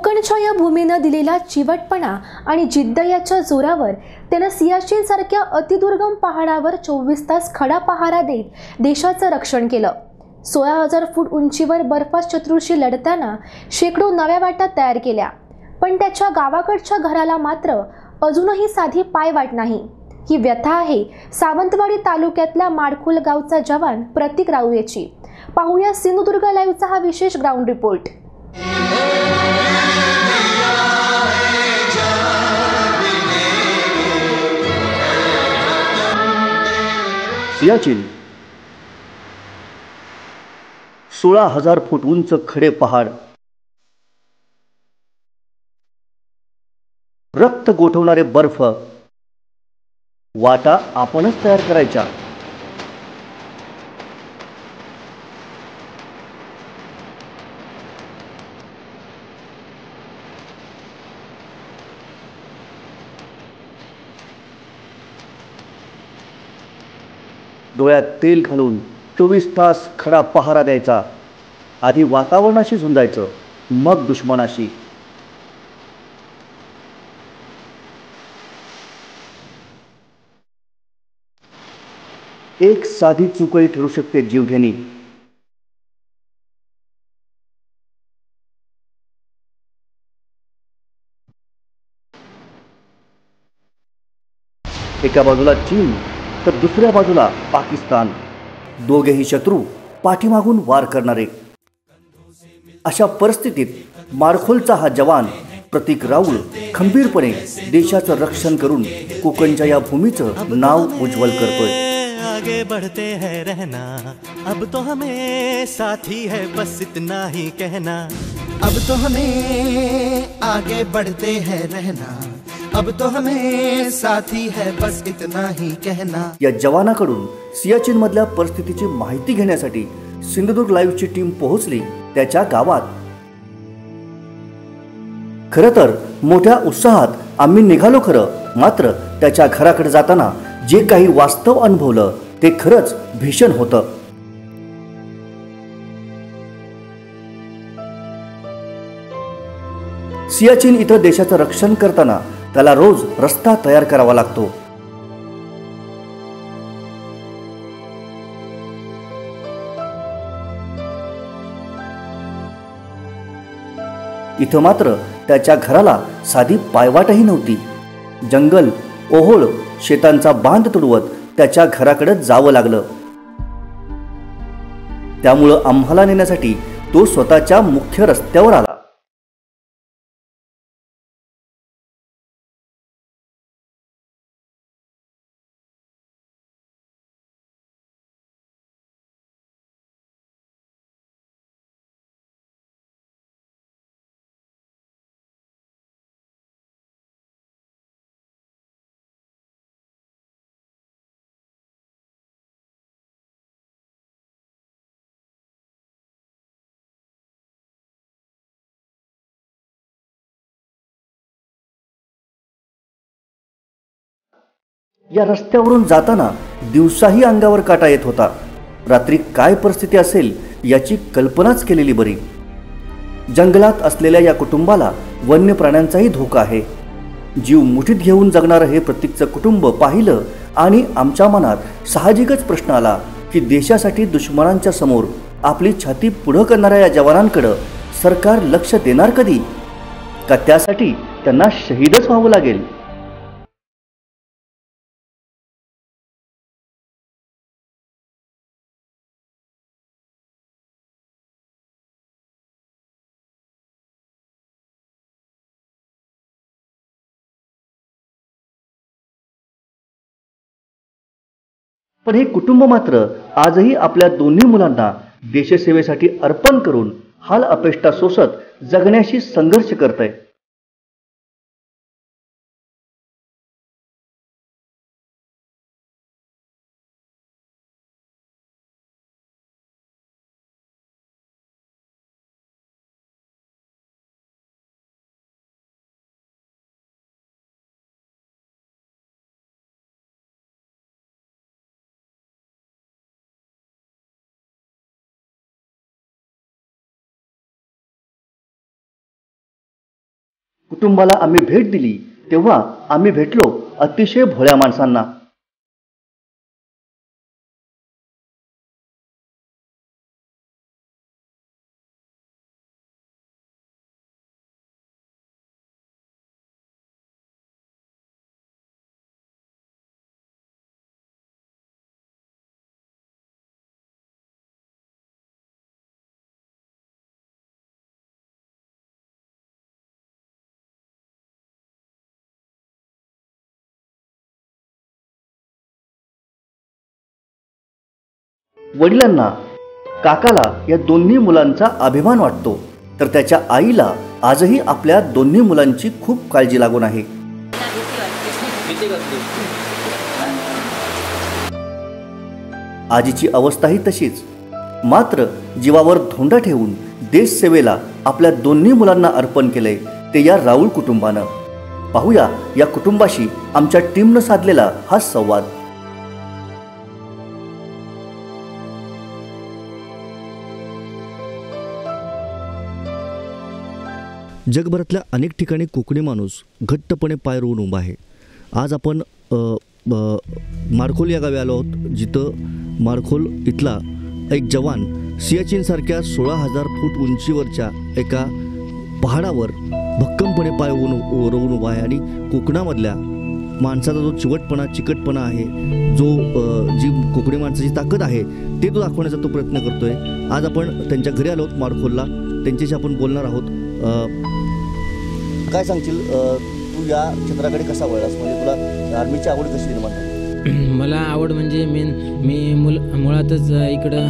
कोकणच्या या भूमीनं दिलेला चिवटपणा आणि जिद्द याच्या जोरावर त्यानं सियाचीन सारख्या अतिदुर्गम पहाडावर 24 तास खडा पहारा देत देशाचं रक्षण केलं। 16,000 फूट उंचीवर बर्फाशत्रूशी लढताना शेकडो नव्या वाटा तयार केल्या, पण त्याच्या गावाकडच्या घराला मात्र अजूनही साधी पायवाट नाही। ही व्यथा आहे सावंतवाडी तालुक्यातल्या माडखोल गावचा जवान प्रतीक राऊ याची। पाहूया सिंधुदुर्ग लाईव्हचा हा विशेष ग्राउंड रिपोर्ट। सियाचीन 16,000 फूट उंच खडे पहाड, रक्त गोठवणारे बर्फ, वाटा आपणच तयार करायच्या। डोळ्यात तेल घालून 24 तास खडा पहारा द्यायचा। आधी वातावरणाशी झुंजायचं, मग दुश्मनाशी। एक साधी चुकही ठरू शकते जीवघेणी। एका बाजूला चीन तर दुसऱ्या बाजूला पाकिस्तान, दोघेही शत्रू पाठीमागून वार करणारे। अशा परिस्थितीत माडखोलचा हा जवान प्रतीक राऊळ खंबीरपणे देशाचं रक्षण करून कोकणच्या या भूमीचं नाव उज्ज्वल करतोय। आगे बढ़ते हैं रहना, अब तो हमें साथी है बस इतना ही कहना। अब तो हमें आगे बढ़ते हैं रहना, अब तो हमें साथी है बस इतना ही कहना। या जवानाकडून सियाचीन मधल्या परिस्थितीची माहिती घेण्यासाठी सिंधुदुर्ग लाईव्हची टीम पोहोचली त्याच्या गावात। खरं तर मोठ्या उत्साहात आम्ही निघालो खरं, मात्र त्याच्या घराकडे जाताना जे काही वास्तव अनुभवलं ते खरंच भीषण होतं। सियाचीन इथं देशाचं रक्षण करताना त्याला रोज रस्ता तयार करावा लागतो। इथं मात्र त्याच्या घराला साधी पायवाटही नव्हती। जंगल, ओहोळ, शेतांचा बांध तुडवत त्याच्या घराकडे जावं लागलं। त्यामुळं आम्हाला नेण्यासाठी तो स्वतःच्या मुख्य रस्त्यावर आला। या रस्त्यावरून जाताना दिवसाही अंगावर काटा येत होता। रात्री काय परिस्थिती असेल याची कल्पनाच केलेली बरी। जंगलात असलेल्या या कुटुंबाला वन्य प्राण्यांचाही धोका आहे। जीव मुठीत घेऊन जगणारं हे प्रतीकचं कुटुंब पाहिलं आणि आमच्या मनात साहजिकच प्रश्न आला की देशासाठी दुश्मनांच्या समोर आपली छाती पुढं करणाऱ्या या जवानांकडे सरकार लक्ष देणार कधी? का त्यासाठी त्यांना शहीदच व्हावं लागेल? पण हे कुटुंब मात्र आजही आपल्या दोन्ही मुलांना देशसेवेसाठी अर्पण करून हाल अपेष्टा सोसत जगण्याशी संघर्ष करतंय। कुटुंबाला आम्ही भेट दिली तेव्हा आम्ही भेटलो अतिशय भोळ्या माणसांना. वडिलांना, काकाला या दोन्ही मुलांचा अभिमान वाटतो, तर त्याच्या आईला आजही आपल्या दोन्ही मुलांची खूप काळजी लागून आहे. आजीची अवस्थाही तशीच. मात्र जीवावर धोंडा ठेवून देश सेवेला आपल्या दोन्ही मुलांना अर्पण केलंय ते या राऊळ कुटुंबानं. पाहूया या कुटुंबाशी आमच्या टीमनं साधलेला हा संवाद. जगभरातल्या अनेक ठिकाणी कोकणी माणूस घट्टपणे पाय रोवून उभा आहे. आज आपण मारखोल या गावी आलो आहोत, जिथं मारखोल इथला एक जवान सियाचीनसारख्या 16,000 फूट उंचीवरच्या एका पहाडावर भक्कमपणे पाय रोवून उभा आहे. आणि कोकणामधल्या माणसाचा जो चिवटपणा, चिकटपणा आहे, जी कोकणी माणसाची ताकद आहे ते तो दाखवण्याचा तो प्रयत्न करतोय. आज आपण त्यांच्या घरी आलो आहोत मारखोलला. त्यांच्याशी आपण बोलणार आहोत. काय सांगशील, तू या क्षेत्राकडे कसा वळलास? म्हणजे तुला आर्मीची आवड कशी निर्माण झाली? मला आवड म्हणजे मी मुळातच इकडं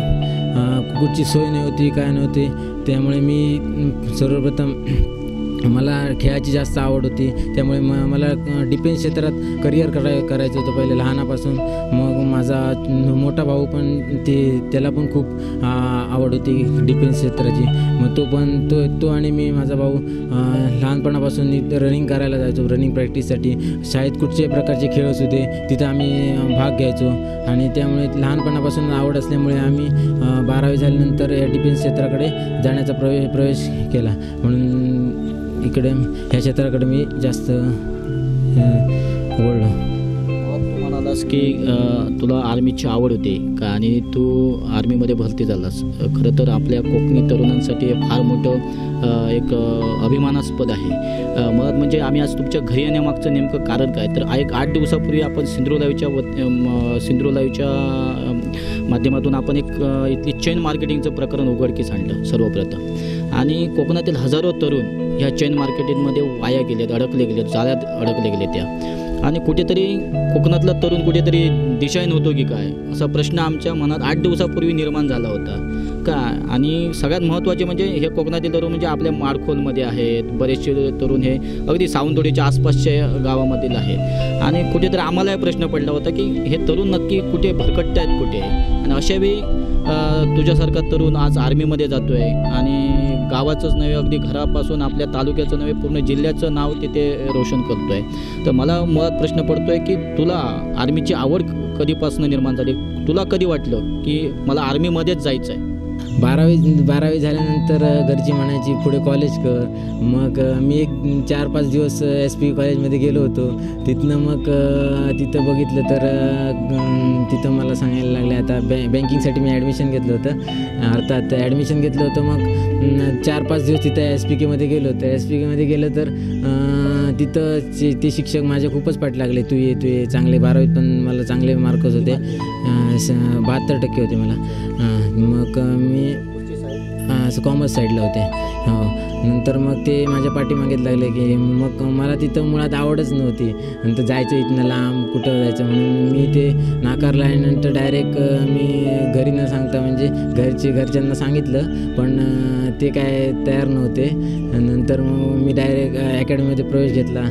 कुठची सोय नव्हती, काय नव्हती. त्यामुळे मी सर्वप्रथम मला खेळाची जास्त आवड होती. त्यामुळे मला डिफेन्स क्षेत्रात करिअर करायचं होतं पहिले लहानापासून. मग माझा मोठा भाऊ पण त्याला पण खूप आवड होती डिफेन्स क्षेत्राची. मग तो आणि मी, माझा भाऊ लहानपणापासून रनिंग करायला जायचो. रनिंग प्रॅक्टिससाठी शाळेत कुठच्याही प्रकारचे खेळ असू दे तिथं आम्ही भाग घ्यायचो. आणि त्यामुळे लहानपणापासून आवड असल्यामुळे आम्ही 12वी झाल्यानंतर या डिफेन्स क्षेत्राकडे जाण्याचा प्रवेश केला. म्हणून इकडे ह्या क्षेत्राकडे मी जास्त वळलो. तू म्हणालास की तुला आर्मीची आवड होती का आणि तू आर्मीमध्ये भरती झालास. खरं तर आपल्या कोकणी तरुणांसाठी फार मोठं एक अभिमानास्पद आहे. मुळात म्हणजे आम्ही आज तुमच्या घरी येण्यामागचं नेमकं कारण काय, तर एक 8 दिवसापूर्वी आपण सिंधुदुर्ग लाईव्हच्या माध्यमातून आपण एक इथली चेन मार्केटिंगचं प्रकरण उघडकीस आणलं सर्वप्रथम. आणि कोकणातील हजारो तरुण ह्या चेन मार्केटिंगमध्ये वाया गेलेत, अडकले गेलेत, जाळ्यात अडकले गेले त्या. आणि कुठेतरी कोकणातला तरुण कुठेतरी दिशाहीन होतो की काय असा प्रश्न आमच्या मनात 8 दिवसापूर्वी निर्माण झाला होता का. आणि सगळ्यात महत्त्वाचे म्हणजे हे कोकणातील तरुण म्हणजे आपल्या मारखोलमध्ये आहेत, बरेचसे तरुण हे अगदी सावंतवाडीच्या आसपासच्या गावामधील आहेत. आणि कुठेतरी आम्हाला प्रश्न पडला होता की हे तरुण नक्की कुठे भरकटत आहेत कुठे. आणि अशावेळी तुझ्यासारखा तरुण आज आर्मीमध्ये जातो आहे आणि गावाचंच नव्हे, अगदी घरापासून आपल्या तालुक्याचं नव्हे, पूर्ण जिल्ह्याचं नाव तिथे रोशन करतो आहे. तर मला मुळात प्रश्न पडतो आहे की तुला आर्मीची आवड कधीपासून निर्माण झाली? तुला कधी वाटलं की मला आर्मीमध्येच जायचं आहे? 12वी झाल्यानंतर घरची म्हणायची पुढे कॉलेज कर. मग मी एक 4-5 दिवस SP कॉलेजमध्ये गेलो होतो. मग तिथं बघितलं तर तिथं मला सांगायला लागले आता बँकिंगसाठी मी ॲडमिशन घेतलं होतं. अर्थात ॲडमिशन घेतलं होतं. मग 4-5 दिवस तिथं SPKमध्ये गेलो होतो. SPKमध्ये गेलं तर तिथं ते शिक्षक माझे खूपच पाठ लागले, तू ये चांगले. 12वीत पण मला चांगले मार्क्स होते, 72% होते मला. मग मी कॉमर्स साईडला होते. हो. नंतर मग ते माझ्या पाठीमागेच लागले की मग मला तिथं मुळात आवडच नव्हती. नंतर जायचं इथनं लांब, कुठं जायचं म्हणून मी ते नाकारलं. आणि नंतर डायरेक्ट मी घरी न सांगता म्हणजे घरच्यांना सांगितलं, पण ते काय तयार नव्हते. नंतर मग मी डायरेक्ट अकॅडमीमध्ये प्रवेश घेतला.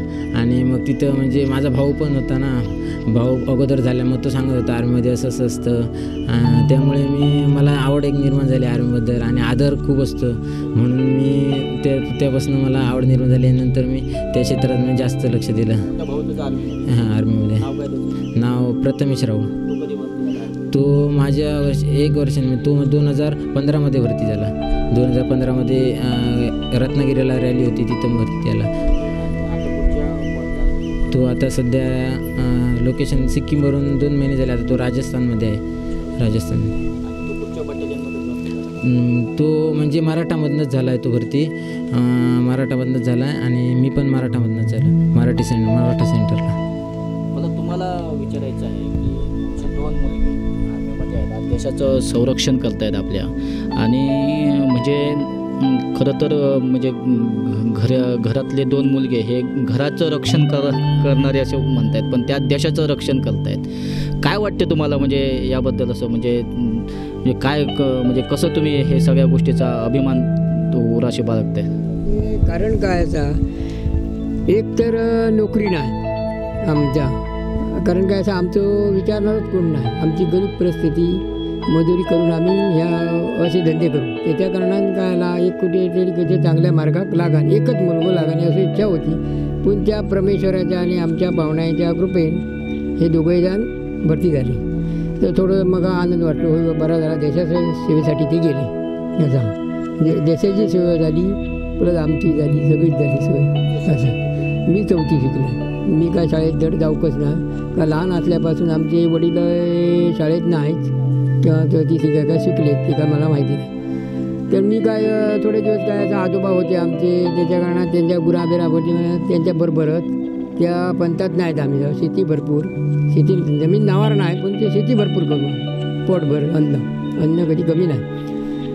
आणि मग तिथं म्हणजे माझा भाऊ पण होता ना, भाऊ अगोदर झाल्या, मग तो सांगत होता आर्मीमध्ये असं असतं. त्यामुळे मला आवड एक निर्माण झाली आर्मीबद्दल आणि आदर खूप असतो. म्हणून मी त्यापासून मला आवड निर्माण झाली. नंतर मी त्या क्षेत्रात मी जास्त लक्ष दिलं. हां, आर्मीमध्ये नाव प्रथमेश राऊळ. तो माझ्या 1 वर्षाने, तो 2015मध्ये भरती झाला. 2015मध्ये रत्नागिरीला रॅली होती, तिथं भरती झाला. तो आता सध्या लोकेशन सिक्कीमवरून 2 महिने झाले, आता तो राजस्थानमध्ये आहे. राजस्थान तो म्हणजे मराठामधनंच झाला आहे तो भरती, मराठामधनंच झाला आहे आणि मी पण मराठामधनंच झालो, मराठा सेंटरला. मला तुम्हाला विचारायचं आहे की तुमच्या 2 मुलगी आर्मीमध्ये आहेत, देशाचं संरक्षण करतायत आपल्या, आणि म्हणजे खरं तर म्हणजे घरातले 2 मुलगे हे घराचं रक्षण करणारे असे म्हणतात, पण त्या देशाचं रक्षण करतायत. काय वाटते तुम्हाला म्हणजे याबद्दल, असं म्हणजे काय म्हणजे कसं तुम्ही हे सगळ्या गोष्टीचा अभिमान उराशी बाळगताय? कारण काय याचा, एक तर नोकरी नाही आमच्या, कारण काय असं आमचं विचारणारच कोण नाही, आमची गरीब परिस्थिती, मजुरी करून आम्ही ह्या असे धंदे करू. त्याच्या कारणानं कायला एक कुठेतरी कधी चांगल्या मार्गात लागान, एकच मुलगं लागाने अशी इच्छा होती. पण त्या परमेश्वराच्या आणि आमच्या भावनाच्या कृपेने हे दोघंही जण भरती झाले. तर थोडं मग आनंद वाटलो, होय बरा झाला, देशाच्या सेवेसाठी ते गेले. याचा देशाची सेवा झाली प्लस आमची झाली, सगळीच झाली सोय. असं मी 4थी शिकलो. मी काय शाळेत धड जाऊकच ना, का लहान असल्यापासून आमचे वडील शाळेत नाहीच किंवा ती शिकाय काय शिकले ते काय मला माहिती नाही. तर मी काय थोडे दिवस काय असं आजोबा होते आमचे, त्याच्या कारणात त्यांच्या गुराबिरावरती त्यांच्याबरोबरच त्या पंथात नाहीत आम्ही. शेती भरपूर, शेती जमीन नावावर नाही पण ते शेती भरपूर करू, पोटभर अन्न कधी कमी नाही.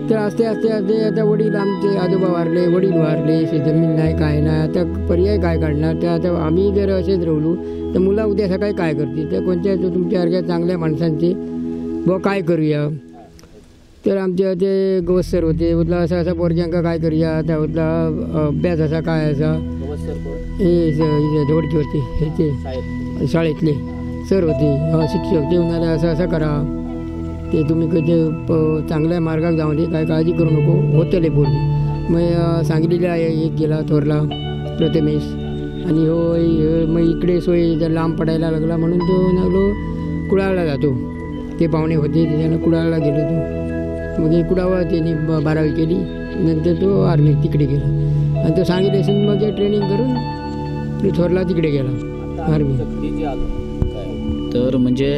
तर असते आता वडील आमचे आजोबा वारले, वडील वारले, जमीन नाही काय नाही, आता पर्याय काय काढणार. तर आता आम्ही जर असेच राहिलो तर मुलं उद्या सकाळी काय करतील. तर कोणत्या तुमच्यासारख्या चांगल्या माणसांचे बुवा काय करूया. तर आमच्या ते गवसर होते, म्हटलं असं असा पोरग्यांका काय करूया. त्या म्हटलं अभ्यास असा काय असा, हे जवळकीवरती हे ते शाळेतले सर होते, शिक्षक, ते म्हणाले असं असं करा, ते तुम्ही कधी चांगल्या मार्गात जाऊन दे, काय काळजी करू नको, होतले पोरगी. मग सांगलीला एक गेला थोरला प्रथमेश, आणि हो मग इकडे सोय जर लांब पडायला लागला म्हणून तो लागलो कुडाळला जातो. ते पाहुणे होते त्याच्यानं कुडाळला गेलो तो. मग कुडाळा त्यांनी 12वी केली, नंतर तो आर्मीत तिकडे गेला, आणि तो सांगितले असून मग ट्रेनिंग करून तो थोरला तिकडे गेला आर्मी. तर म्हणजे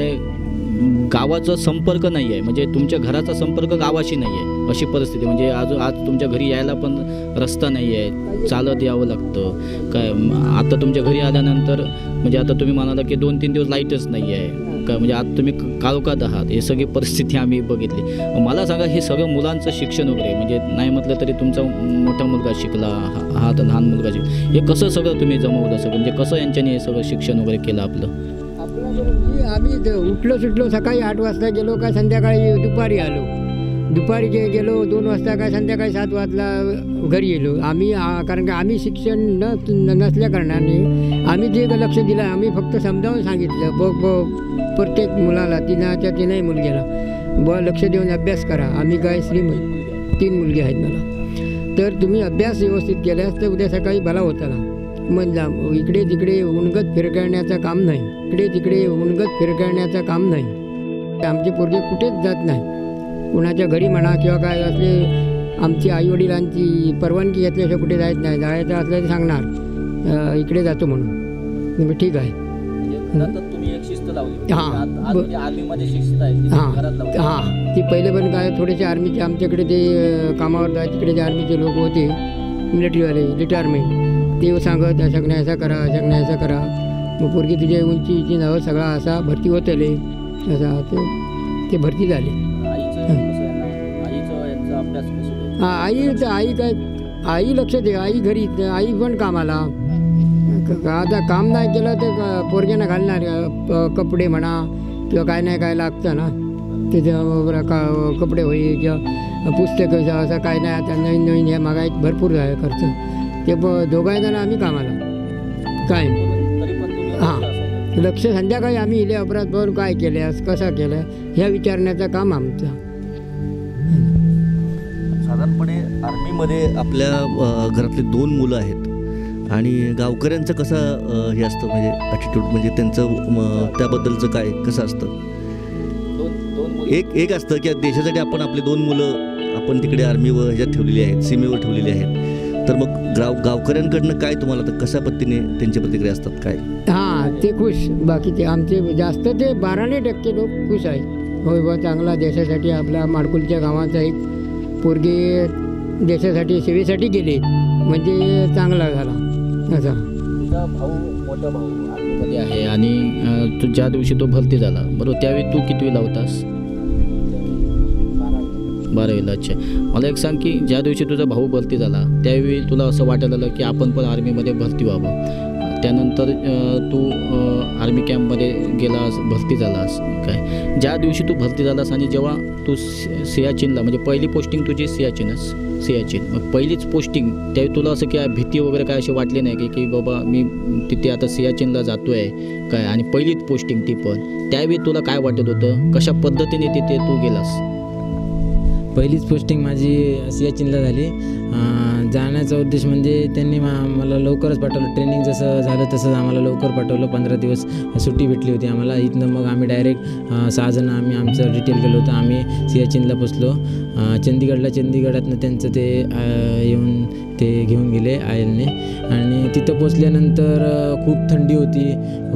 गावाचा संपर्क नाही आहे, म्हणजे तुमच्या घराचा संपर्क गावाशी नाही आहे अशी परिस्थिती. म्हणजे आज तुमच्या घरी यायला पण रस्ता नाही आहे, चालत यावं लागतं काय. आता तुमच्या घरी आल्यानंतर म्हणजे आता तुम्ही म्हणाला की 2-3 दिवस लाईटच नाही आहे काय, म्हणजे आता तुम्ही काळोखात आहात. हे सगळी परिस्थिती आम्ही बघितली. मला सांगा, हे सगळं मुलांचं शिक्षण वगैरे, म्हणजे नाही म्हटलं तरी तुमचा मोठा मुलगा शिकला, हा तर लहान मुलगा शिकला, हे कसं सगळं तुम्ही जमवलं सगळं, म्हणजे कसं यांच्यानी हे सगळं शिक्षण वगैरे केलं आपलं? आम्ही उठलो सुटलो सकाळी 8 वाजता गेलो का संध्याकाळी दुपारी आलो. दुपारी गेलो 2 वाजता काय संध्याकाळी 7 वाजता घरी येलो आम्ही. कारण की आम्ही शिक्षण नसल्या कारणाने आम्ही जे लक्ष दिलं, आम्ही फक्त समजावून सांगितलं प्रत्येक मुलाला, तिनाही मुलग्याला लक्ष देऊन अभ्यास करा. आम्ही काय 3 मुलगी आहेत मला. तर तुम्ही अभ्यास व्यवस्थित केल्यास तर उद्या सकाळी भला होता ना. मग इकडे तिकडे उणगत फिरकण्याचं काम नाही, इकडे तिकडे उणगत फिरकण्याचं काम नाही. आमचे पोरगे कुठेच जात नाही, कुणाच्या घरी म्हणा किंवा काय असले. आमची आईवडिलांची परवानगी घेतल्याशिवाय कुठे जायत नाही. जायचं असलं तर सांगणार इकडे जातो म्हणून. ठीक आहे. हां ती पहिले पण काय थोडेसे आर्मीचे आमच्याकडे ते कामावर जाय तिकडे जे आर्मीचे लोक होते, मिलिटरीवाले, रिटायरमेंट, ते सांगत अशा नाही असा करा, अशा नाही असा करा. मग पोरगी तुझ्या उंचीची नावं सगळा असा भरती होतले असा ते भरती झाले. आई काय आई लक्ष दे, आई घरी, आई पण कामाला. आता काम नाही केलं तर पोरग्यांना घालणार कपडे म्हणा किंवा काय नाही काय लागतं ना, त्याच्या कपडे होईल किंवा पुस्तकं असं काय नाही. आता नवीन ह्या मागायत भरपूर आहे खर्च. ते दोघाही जण आम्ही कामाला काय. हां लक्ष संध्याकाळी आम्ही इले अपराध बघून काय केल्यास कसा केलं ह्या विचारण्याचं काम आमचं. साधारणपणे आर्मीमध्ये आपल्या घरातले 2 मुलं आहेत आणि गावकऱ्यांचं कसं हे असतं, म्हणजे ॲटिट्यूड, म्हणजे त्यांचं त्याबद्दलचं काय कसं असतं? एक असतं की देशासाठी आपण आपले 2 मुलं आपण तिकडे आर्मीवर ह्याच्यात ठेवलेली आहेत, सीमेवर ठेवलेली आहेत. तर मग गावकऱ्यांकडनं काय तुम्हाला तर कशा पद्धतीने त्यांच्या प्रतिक्रिया असतात काय? हां, ते खुश. बाकीचे आमचे जास्त ते 12% लोक खुश आहेत. होय बा, चांगला देशासाठी आपला माडकुलच्या गावाचा एक पोरगे देशासाठी सेवेसाठी गेले म्हणजे चांगला झाला असा. तुझा भाऊ, मोठा भाऊ आर्मीमध्ये आहे आणि तू ज्या दिवशी तो भरती झाला बरोबर, त्यावेळी तू कितवीला होतास? 12वीला. अच्छा, मला एक सांग की ज्या दिवशी तुझा भाऊ भरती झाला त्यावेळी तुला असं वाटायला लागलं की आपण पण आर्मीमध्ये भरती व्हावं. त्यानंतर तू आर्मी कॅम्पमध्ये गेलास, भरती झालास काय? ज्या दिवशी तू भरती झालास आणि जेव्हा तू सियाचीनला म्हणजे पहिली पोस्टिंग तुझी सियाचीन मग पहिलीच पोस्टिंग, त्यावेळी तुला असं की भीती वगैरे काय अशी वाटली नाही की बाबा मी तिथे आता सियाचीनला जातो आहे काय? आणि पहिलीच पोस्टिंग ती पण, त्यावेळी तुला काय वाटत होतं? कशा पद्धतीने तिथे तू गेलास? पहिलीच पोस्टिंग माझी सियाचीनला झाली. जाण्याचा उद्देश म्हणजे त्यांनी मला लवकरच पाठवलं. ट्रेनिंग जसं झालं तसंच आम्हाला लवकर पाठवलं. 15 दिवस सुट्टी भेटली होती आम्हाला. इथनं मग आम्ही डायरेक्ट 6 जण आम्ही आमचं डिटेल केलं होतं. आम्ही सियाचीनला पोचलो चंदीगडातनं त्यांचं ते येऊन ते घेऊन गेले आयलने. आणि तिथं पोचल्यानंतर खूप थंडी होती,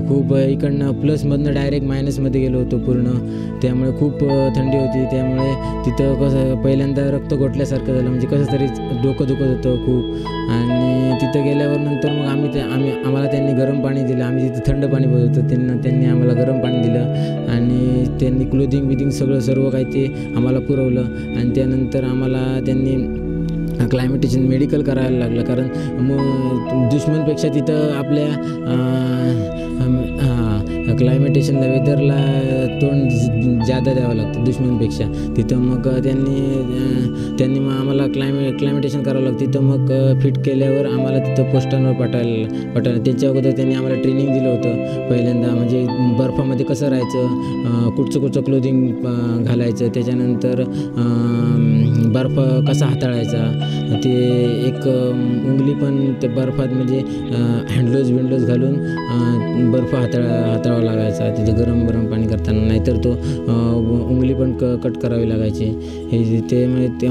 खूप इकडनं प्लसमधनं डायरेक्ट मायनसमध्ये गेलो होतो पूर्ण. त्यामुळे खूप थंडी होती. त्यामुळे तिथं कसं पहिल्यांदा रक्त गोठल्यासारखं झालं, म्हणजे कसं तरी डोकं दुखत होतं खूप. आणि तिथं गेल्यावर नंतर मग आम्हाला त्यांनी गरम पाणी दिलं. आम्ही तिथं थंड पाणी बघत होतो, त्यांनी आम्हाला गरम पाणी दिलं आणि त्यांनी क्लोथिंग सर्व काही ते आम्हाला पुरवलं. आणि त्यानंतर आम्हाला त्यांनी क्लायमेटेशन मेडिकल करायला लागलं, कारण मग दुश्मनपेक्षा तिथं आपल्या क्लायमेटेशनला वेदरला तोंड जादा द्यावं लागतं दुश्मनपेक्षा तिथं. मग त्यांनी मग आम्हाला क्लायमेटेशन करावं लागतं तिथं. मग फिट केल्यावर आम्हाला तिथं पोस्टांवर पाठवायला त्याच्या अगोदर त्यांनी आम्हाला ट्रेनिंग दिलं होतं पहिल्यांदा, म्हणजे बर्फामध्ये कसं राहायचं, कुठचं क्लोथिंग घालायचं, त्याच्यानंतर बर्फ कसा हाताळायचा, ते एक उंगली पण ते बर्फात म्हणजे हँडग्लोव्ज घालून बर्फ हाताळावा लागायचा तिथे गरम पाणी करताना, नाहीतर तो उंगली पण कट करावी लागायची. हे ते म्हणजे ते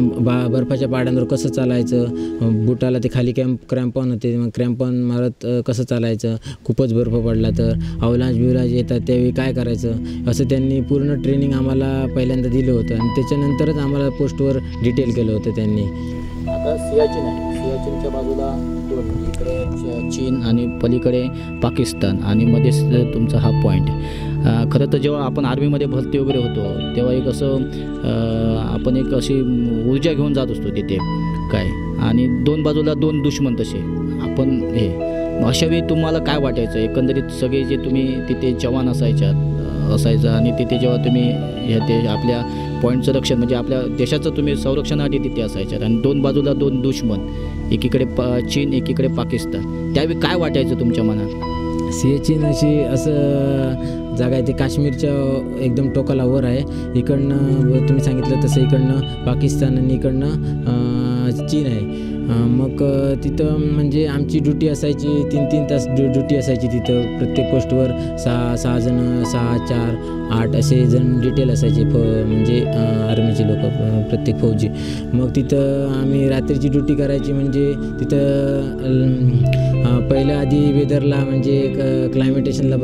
बर्फाच्या पाड्यांवर कसं चालायचं, बुटाला ते खाली क्रॅम्पॉन होते, मग क्रॅम्पॉन मारत कसं चालायचं, खूपच बर्फ पडला तर अवलांच येतात त्यावेळी काय करायचं, असं त्यांनी पूर्ण ट्रेनिंग आम्हाला पहिल्यांदा दिलं होतं. आणि त्याच्यानंतरच आम्हाला पोस्टवर डिटेल केलं होतं त्यांनी. आता सियाचीन आहे, सियाचीनच्या बाजूला इकडे चीन आणि पलीकडे पाकिस्तान आणि मध्येच तुमचा हा पॉईंट आहे. खरं तर जेव्हा आपण आर्मीमध्ये भरती वगैरे होतो तेव्हा एक असं आपण एक अशी ऊर्जा घेऊन जात असतो तिथे काय, आणि दोन बाजूला दोन दुश्मन तसे आपण हे. अशा वेळी तुम्हाला काय वाटायचं एकंदरीत सगळे जे तुम्ही तिथे जवान असायचं आणि तिथे जेव्हा तुम्ही ते आपल्या पॉईंटचं रक्षण म्हणजे आपल्या देशाचं तुम्ही संरक्षणासाठी तिथे असायच्यात आणि दोन बाजूला दोन दुश्मन, एकीकडे चीन एकीकडे पाकिस्तान, त्यावेळी काय वाटायचं तुमच्या मनात? सियाचीन असं जागा आहे ती काश्मीरच्या एकदम टोकाला वर आहे. इकडनं तुम्ही सांगितलं तसं इकडनं पाकिस्तान आणि इकडनं चीन आहे. मग तिथं म्हणजे आमची ड्युटी असायची 3-3 तास ड्युटी असायची तिथं. प्रत्येक पोस्टवर 6 जण 6, 4, 8 असे जण डिटेल असायचे म्हणजे आर्मीचे लोक प्रत्येक फौजी. मग तिथं आम्ही रात्रीची ड्युटी करायची, म्हणजे तिथं पहिलं आधी वेदरला म्हणजे क्लायमेटेशनला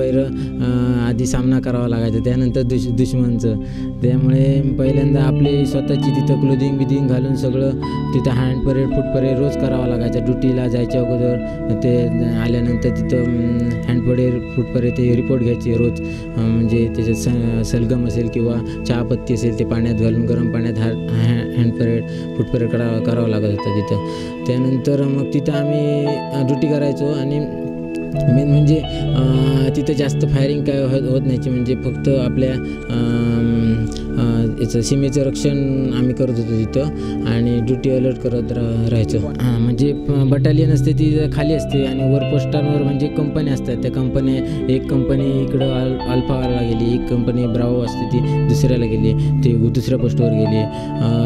आधी सामना करावा लागायचा, त्यानंतर दुश्मनचं. त्यामुळे पहिल्यांदा आपली स्वतःची तिथं क्लोथिंग घालून सगळं तिथं हँड परेड फूट परेड रोज करावा लागायचा. ड्युटीला जायच्या अगोदर ते आल्यानंतर तिथं हँड परेड फूट परेड ते रिपोर्ट घ्यायचे रोज, म्हणजे त्याच्यात सलगम असेल किंवा चहापत्ती असेल ते पाण्यात घालून गरम पाण्यात हँड परेड फूट परेड करावं लागत होतं तिथं. त्यानंतर मग तिथं आम्ही ड्युटी करायचो आणि मेन म्हणजे तिथं जास्त फायरिंग काय होत नाही, म्हणजे फक्त आपल्या याचं सीमेचं रक्षण आम्ही करत होतो तिथं आणि ड्युटी अलर्ट करत राहायचो. म्हणजे बटालियन असते ती खाली असते आणि वर पोस्टांवर म्हणजे कंपन्या असतात. त्या कंपन्या एक कंपनी इकडं अल्फाला गेली, एक कंपनी ब्रावो असते ती दुसऱ्याला गेली, ती दुसऱ्या पोस्टवर गेली,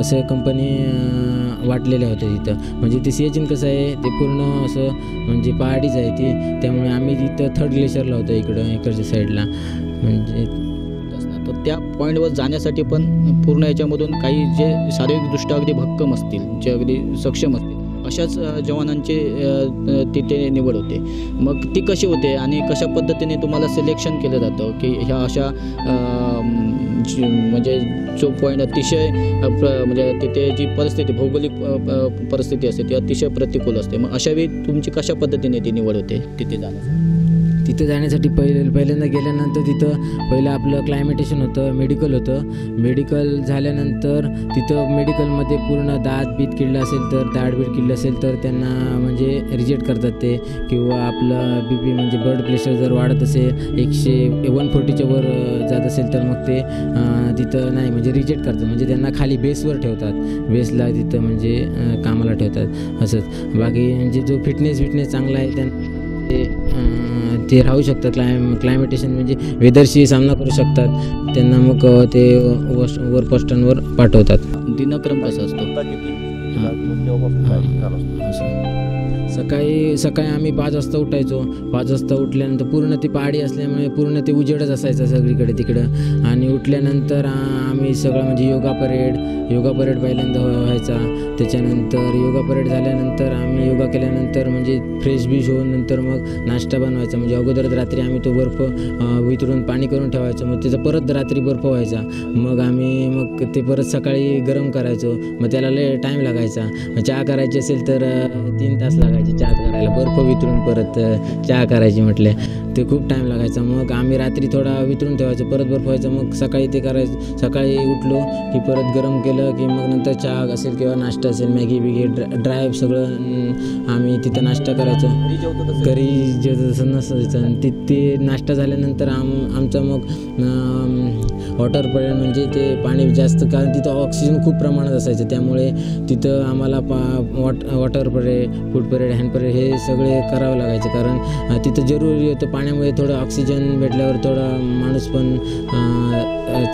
असं कंपनी वाटलेल्या होत्या तिथं. म्हणजे ते सियाचीन कसं आहे ते पूर्ण असं म्हणजे पहाडीच आहे ती, त्यामुळे आम्ही तिथं 3rd ग्लेशियरला होतो इकडच्या साईडला. म्हणजे तर त्या पॉईंटवर जाण्यासाठी पण पूर्ण याच्यामधून काही जे शारीरिकदृष्ट्या अगदी भक्कम असतील, जे अगदी सक्षम असतील अशाच जवानांचे तिथे निवड होते. मग ती कशी होते आणि कशा पद्धतीने तुम्हाला सिलेक्शन केलं जातं की ह्या अशा म्हणजे जो पॉईंट अतिशय म्हणजे तिथे जी परिस्थिती भौगोलिक परिस्थिती असते ती अतिशय प्रतिकूल असते. मग अशा वेळी तुमची कशा पद्धतीने ती निवड होते तिथे जाण्यासाठी? पहिल्यांदा गेल्यानंतर तिथं पहिलं आपलं क्लायमेटेशन होतं, मेडिकल होतं. मेडिकल झाल्यानंतर तिथं मेडिकलमध्ये पूर्ण दात बीत किडलं असेल तर दाढबीड किडलं असेल तर त्यांना म्हणजे रिजेक्ट करतात ते. किंवा आपलं BP म्हणजे ब्लड प्रेशर जर वाढत असेल 140च्या वर जात असेल तर मग ते तिथं नाही म्हणजे रिजेक्ट करतात. म्हणजे त्यांना खाली बेसवर ठेवतात, बेसला तिथं म्हणजे कामाला ठेवतात असंच. बाकी म्हणजे जो फिटनेस चांगला आहे त्यांना ते राहू शकतात. क्लायमेटेशन म्हणजे वेदरशी सामना करू शकतात. त्यांना मग ते वर पोस्टांवर पाठवतात. दिनक्रम कसा असतो? सकाळी आम्ही 5 वाजता उठायचो. 5 वाजता उठल्यानंतर पूर्ण ती पहाडी असल्यामुळे पूर्ण ते उजेडच असायचा सगळीकडे तिकडं. आणि उठल्यानंतर आम्ही सगळं म्हणजे योगा परेड पहिल्यांदा व्हायचा. त्याच्यानंतर योगा परेड झाल्यानंतर आम्ही योगा केल्यानंतर म्हणजे फ्रेश होऊन नंतर मग नाश्ता बनवायचा. म्हणजे अगोदरच रात्री आम्ही तो बर्फ वितळून पाणी करून ठेवायचो. मग त्याचा परत रात्री बर्फ व्हायचा. मग ते परत सकाळी गरम करायचो. मग त्याला लय टाईम लागायचा. चहा करायची असेल तर 3 तास लागायचे चहा करायला. बर्फ वितळून परत चहा करायची म्हटले ते खूप टाईम लागायचा. मग आम्ही रात्री थोडा वितळून ठेवायचो, परत बर्फ व्हायचं. मग सकाळी ते करायचं. सकाळी उठलो की परत गरम केलं की मग नंतर चहा असेल किंवा नाश्ता असेल, मॅगी ड्राय सगळं आम्ही तिथं नाश्ता करायचो. घरी जेवतो तसं नसायचं. ते नाश्ता झाल्यानंतर आमचा मग वॉटर परेड म्हणजे ते पाणी जास्त, कारण तिथं ऑक्सिजन खूप प्रमाणात असायचं. त्यामुळे तिथं आम्हाला water parade, food parade, hand parade हे सगळे करावं लागायचे. कारण तिथं जरुरी होतं. पाण्यामुळे थोडं ऑक्सिजन भेटल्यावर थोडा माणूस पण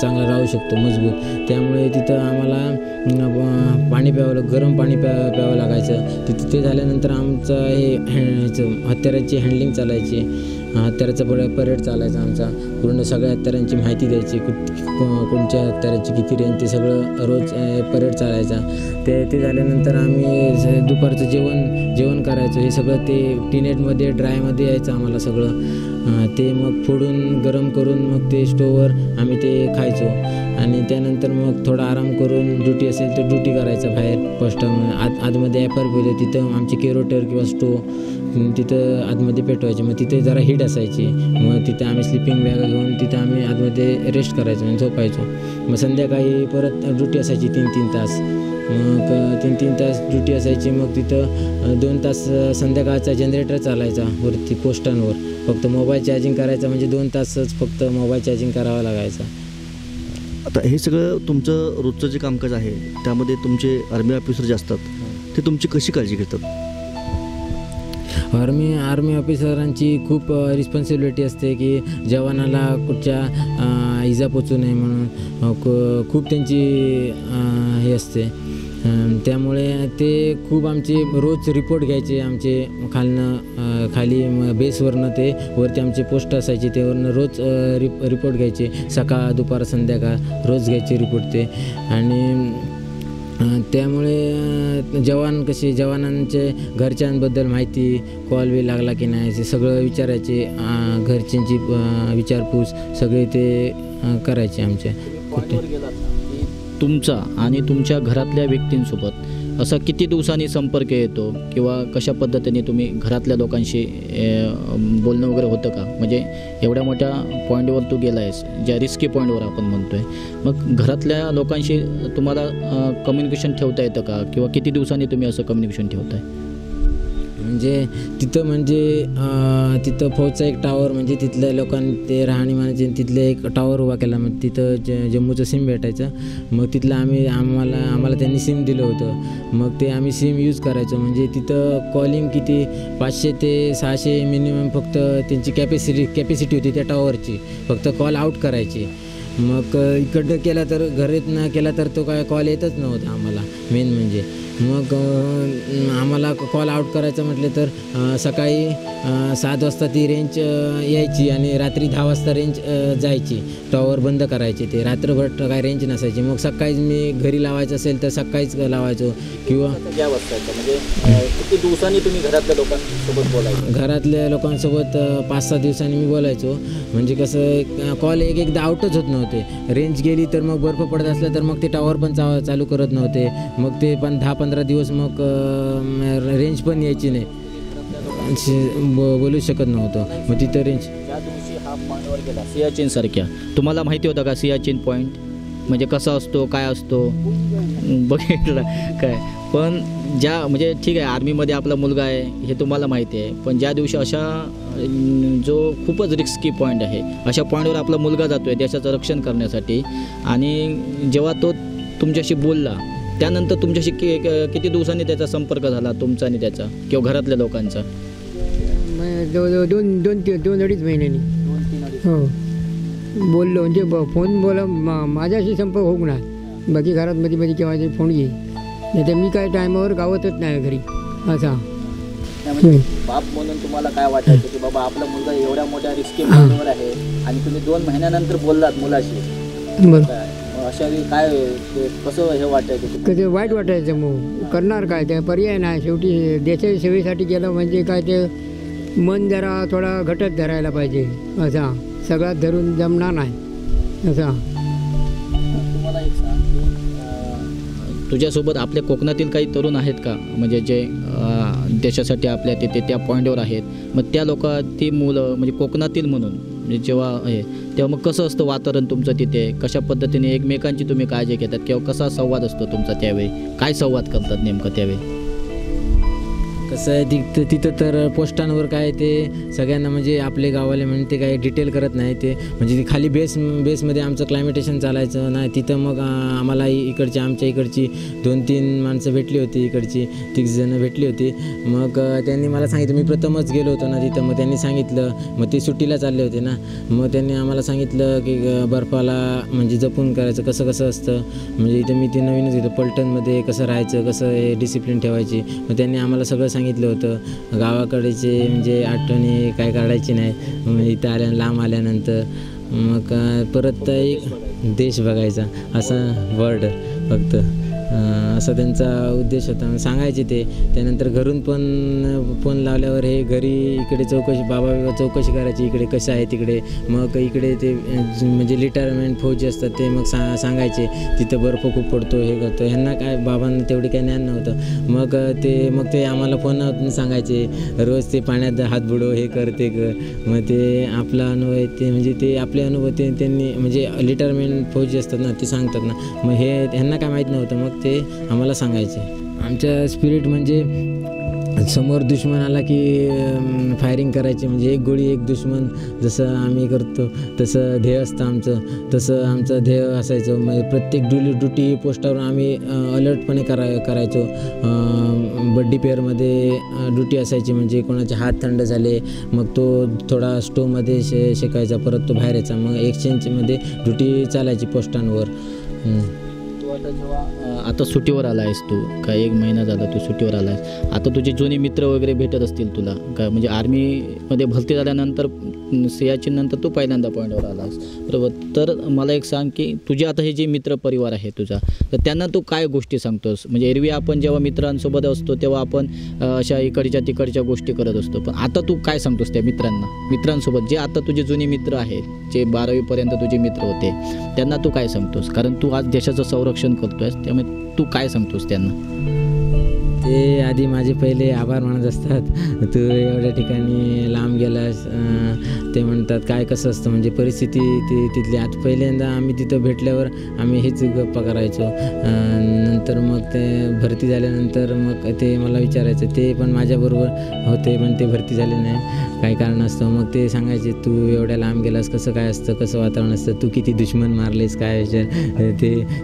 चांगला राहू शकतो मजबूत. त्यामुळे तिथं आम्हाला पाणी गरम पाणी प्यावं लागायचं. ते झाल्यानंतर आमचं हत्याराची हँडलिंग चालायची. हत्याराचा परेड चालायचा आमचा. पूर्ण सगळ्या हत्यारांची माहिती द्यायची, कोणत्या हत्याराची किती रेंज, ते सगळं रोज परेड चालायचा. ते झाल्यानंतर आम्ही दुपारचं जेवण करायचो. हे सगळं ते टिनेटमध्ये ड्रायमध्ये यायचं आम्हाला सगळं. ते मग फोडून गरम करून मग ते स्टोववर आम्ही ते खायचो. आणि त्यानंतर मग थोडा आराम करून ड्युटी असेल तर ड्युटी करायचं बाहेर पोस्टामध्ये. आतमध्ये ॲपर होते तिथं आमचे केरोटर किंवा स्टोव तिथं आतमध्ये पेटवायचे. मग तिथे जरा हीट असायची. मग तिथे आम्ही स्लिपिंग बॅग घेऊन तिथं आम्ही आतमध्ये रेस्ट करायचो आणि झोपायचो. मग संध्याकाळी परत ड्युटी असायची 3-3 तास. मग 3-3 तास ड्युटी असायची. मग तिथं 2 तास संध्याकाळचा जनरेटर चालायचा वरती पोस्टांवर. फक्त मोबाईल चार्जिंग करायचा म्हणजे 2 तासच फक्त मोबाईल चार्जिंग करावा लागायचा. आता हे सगळं तुमचं रोजचं जे कामकाज आहे त्यामध्ये तुमचे आर्मी ऑफिसर जे असतात ते तुमची कशी काळजी घेतात? आर्मी ऑफिसरांची खूप रिस्पॉन्सिबिलिटी असते की जवानाला कुठच्या इजा पोचू नये म्हणून खूप त्यांची हे असते. त्यामुळे ते खूप आमचे रोज रिपोर्ट घ्यायचे. आमचे खाली बेसवरनं ते वरती आमचे पोस्ट असायचे त्यावरनं रोज रिपोर्ट घ्यायचे. सकाळ दुपार संध्याकाळ रोज घ्यायचे रिपोर्ट ते. आणि त्यामुळे जवानांचे घरच्यांबद्दल माहिती, कॉल बी लागला की नाही ते सगळं विचारायचे. घरच्यांची विचारपूस सगळे ते करायचे आमच्या. तुमचा आणि तुमच्या घरातल्या व्यक्तींसोबत असा किती दिवसांनी संपर्क येतो किंवा कशा पद्धतीने तुम्ही घरातल्या लोकांशी बोलणं वगैरे होतं का? म्हणजे एवढ्या मोठ्या पॉईंटवर तू गेला आहेस, ज्या रिस्की पॉईंटवर आपण म्हणतो आहे, मग घरातल्या लोकांशी तुम्हाला कम्युनिकेशन ठेवता येतं का? किंवा किती दिवसांनी तुम्ही असं कम्युनिकेशन ठेवताय? म्हणजे तिथं फौजचा एक टावर म्हणजे तिथल्या लोकांनी ते राहणीमानाचे तिथले एक टावर उभा केला. मग तिथं जम्मूचं सिम भेटायचं. मग तिथलं आम्हाला त्यांनी सिम दिलं होतं. मग ते आम्ही सिम यूज करायचो. म्हणजे तिथं कॉलिंग किती 500 ते 600 मिनिमम फक्त त्यांची कॅपॅसिटी होती त्या टावरची. फक्त कॉल आउट करायची. मग इकडं केला तर घरात न केला तर तो काय कॉल येतच नव्हता आम्हाला मेन म्हणजे. मग आम्हाला कॉल आउट करायचं म्हटले तर सकाळी 7 वाजता ती रेंज यायची आणि रात्री 10 वाजता रेंज जायची. टॉवर बंद करायचे ते, रात्रभर काय रेंज नसायची. मग सकाळीच मी घरी लावायचं असेल तर सकाळीच लावायचो किंवा ज्या वाजता म्हणजे किती दिवसांनी तुम्ही घरातल्या लोकांसोबत बोलायचं? घरातल्या लोकांसोबत 5-6 दिवसांनी मी बोलायचो. म्हणजे कसं कॉल एकदा आउटच होत नव्हते. रेंज गेली तर मग बर्फ पडत असलं तर मग ते टॉवर पण चालू करत नव्हते. मग ते पण 10-15 दिवस मग रेंज पण यायची नाही, बोलू शकत नव्हतं. मग तिथं रेंज ज्या दिवशी हा पॉईंटवर गेला सियाचीनसारख्या, तुम्हाला माहिती होतं का सियाचीन पॉईंट म्हणजे कसा असतो, काय असतो, बघितलं काय? पण ज्या म्हणजे ठीक आहे आर्मीमध्ये आपला मुलगा आहे हे तुम्हाला माहिती आहे, पण ज्या दिवशी अशा जो खूपच रिस्की पॉईंट आहे अशा पॉईंटवर आपला मुलगा जातो आहे देशाचं रक्षण करण्यासाठी, आणि जेव्हा तो तुमच्याशी बोलला त्यानंतर तुमच्याशी किती दिवसांनी त्याचा संपर्क झाला तुमचा आणि त्याचा किंवा घरातल्या लोकांचा? जवळजवळ 2-2.5 महिन्यांनी. 2-3 हो बोललो, म्हणजे फोन माझ्याशी संपर्क होऊ ना, बाकी घरात मध्ये केव्हा तरी फोन घे, नाही तर मी काय टायमावर गावतच नाही घरी असा. बाप म्हणून तुम्हाला काय वाटायचं की बाबा आपला मुलगा एवढ्या मोठ्या रिस्की पॉईंटवर आहे आणि तुम्ही 2 महिन्यानंतर बोललात मुलाशी, बरं अशा वेळी काय कसं हे वाटायचं? कसं वाईट वाटायचं, मग करणार काय, त्या पर्याय नाही. शेवटी देशाच्या सेवेसाठी गेलं म्हणजे काय ते मन जरा थोडा घटत धरायला पाहिजे, असा सगळ्यात धरून जमणार नाही असा. तुम्हाला एक सांग, तुझ्यासोबत आपल्या कोकणातील काही तरुण आहेत का म्हणजे जे देशासाठी आपल्या तिथे त्या पॉईंटवर आहेत, मग त्या ती मुलं म्हणजे कोकणातील म्हणून म्हणजे जेव्हा आहे तेव्हा मग कसं असतं वातावरण तुमचं तिथे, कशा पद्धतीने एकमेकांची तुम्ही काळजी घेतात किंवा कसा संवाद असतो तुमचा त्यावेळी, काय संवाद करतात नेमकं त्यावेळी? कसं आहे तिथं तर पोस्टांवर काय ते सगळ्यांना म्हणजे आपले गावाले म्हणून ते काही डिटेल करत नाही. ते म्हणजे खाली बेसमध्ये आमचं क्लायमेटेशन चालायचं नाही. तिथं मग आम्हाला आमच्या इकडची 2-3 माणसं भेटली होती, इकडची 3 जणं भेटली होती. मग त्यांनी मला सांगितलं, मी प्रथमच गेलो होतो ना तिथं, मग त्यांनी सांगितलं, मग ते सुट्टीला चालले होते ना, मग त्यांनी आम्हाला सांगितलं की बर्फाला म्हणजे जपून करायचं, कसं असतं. म्हणजे इथं मी ते नवीनच घेतो पलटणमध्ये कसं राहायचं, कसं हे डिसिप्लिन ठेवायची. मग त्यांनी आम्हाला सगळं सांगितलं होतं. गावाकडेचे म्हणजे आठवणी काय काढायची नाही. इथं लांब आल्यानंतर मग परत एक देश बघायचा असा वर्ड फक्त असा त्यांचा उद्देश होता. सांगायचे ते. त्यानंतर घरून पण फोन लावल्यावर हे घरी इकडे बाबा चौकशी करायची, इकडे कसं आहे तिकडे. मग इकडे ते म्हणजे रिटायरमेंट फौजी असतात ते मग सांगायचे तिथं बर्फ खूप पडतो, हे करतो. ह्यांना काय बाबांना तेवढे काही ज्ञान नव्हतं. मग ते आम्हाला फोन सांगायचे रोज ते पाण्यात हात बुडव, हे कर ते कर. मग ते आपला अनुभव ते म्हणजे ते आपले अनुभव त्यांनी म्हणजे रिटायरमेंट फौजी असतात ना ते सांगतात ना. मग हे ह्यांना काय माहीत नव्हतं, मग ते आम्हाला सांगायचे. आमच्या स्पिरिट म्हणजे समोर दुश्मन आला की फायरिंग करायची, म्हणजे एक गोळी एक दुश्मन, जसं आम्ही करतो तसं ध्येय असतं आमचं, तसं आमचं ध्येय असायचं. म्हणजे प्रत्येक ड्युटी पोस्टावर आम्ही अलर्टपणे करायचो. बड्डी पेअरमध्ये ड्युटी असायची, म्हणजे कोणाचे हात थंड झाले मग तो थोडा स्टोवमध्ये शेकायचा, परत तो बाहेर यायचा. मग एक्सचेंजमध्ये ड्युटी चालायची पोस्टांवर. आता सुट्टीवर आला आहेस तू, काय 1 महिना झाला तू सुट्टीवर आला आहेस, आता तुझे जुने मित्र वगैरे भेटत असतील तुला काय, म्हणजे आर्मीमध्ये भरती झाल्यानंतर सियाचीननंतर तू पहिल्यांदा पॉईंटवर आलास बरोबर. तर मला एक सांग की तुझे आता हे जे मित्र परिवार आहे तुझा, तर त्यांना तू काय गोष्टी सांगतोस? म्हणजे एरवी आपण जेव्हा मित्रांसोबत असतो तेव्हा आपण अशा इकडच्या तिकडच्या गोष्टी करत असतो, पण आता तू काय सांगतोस त्या मित्रांसोबत, जे आता तुझे जुने मित्र आहेत, जे 12वीपर्यंत तुझे मित्र होते, त्यांना तू काय सांगतोस? कारण तू आज देशाचं संरक्षण करतोयस, त्यामुळे तू काय सांगतोस त्यांना? ते आधी माझे पहिले आभार मानत असतात, तू एवढ्या ठिकाणी लांब गेलास. ते म्हणतात काय कसं असतं म्हणजे परिस्थिती तिथली. आता पहिल्यांदा आम्ही तिथं भेटल्यावर आम्ही हेच गप्पा करायचो. नंतर मग ते भरती झाल्यानंतर मग ते मला विचारायचं, ते पण माझ्याबरोबर होते पण ते भरती झाले नाही, काही कारण असतं. मग ते सांगायचे तू एवढ्या लांब गेलास, कसं काय असतं, कसं वातावरण असतं, तू किती दुश्मन मारलेस, काय विचार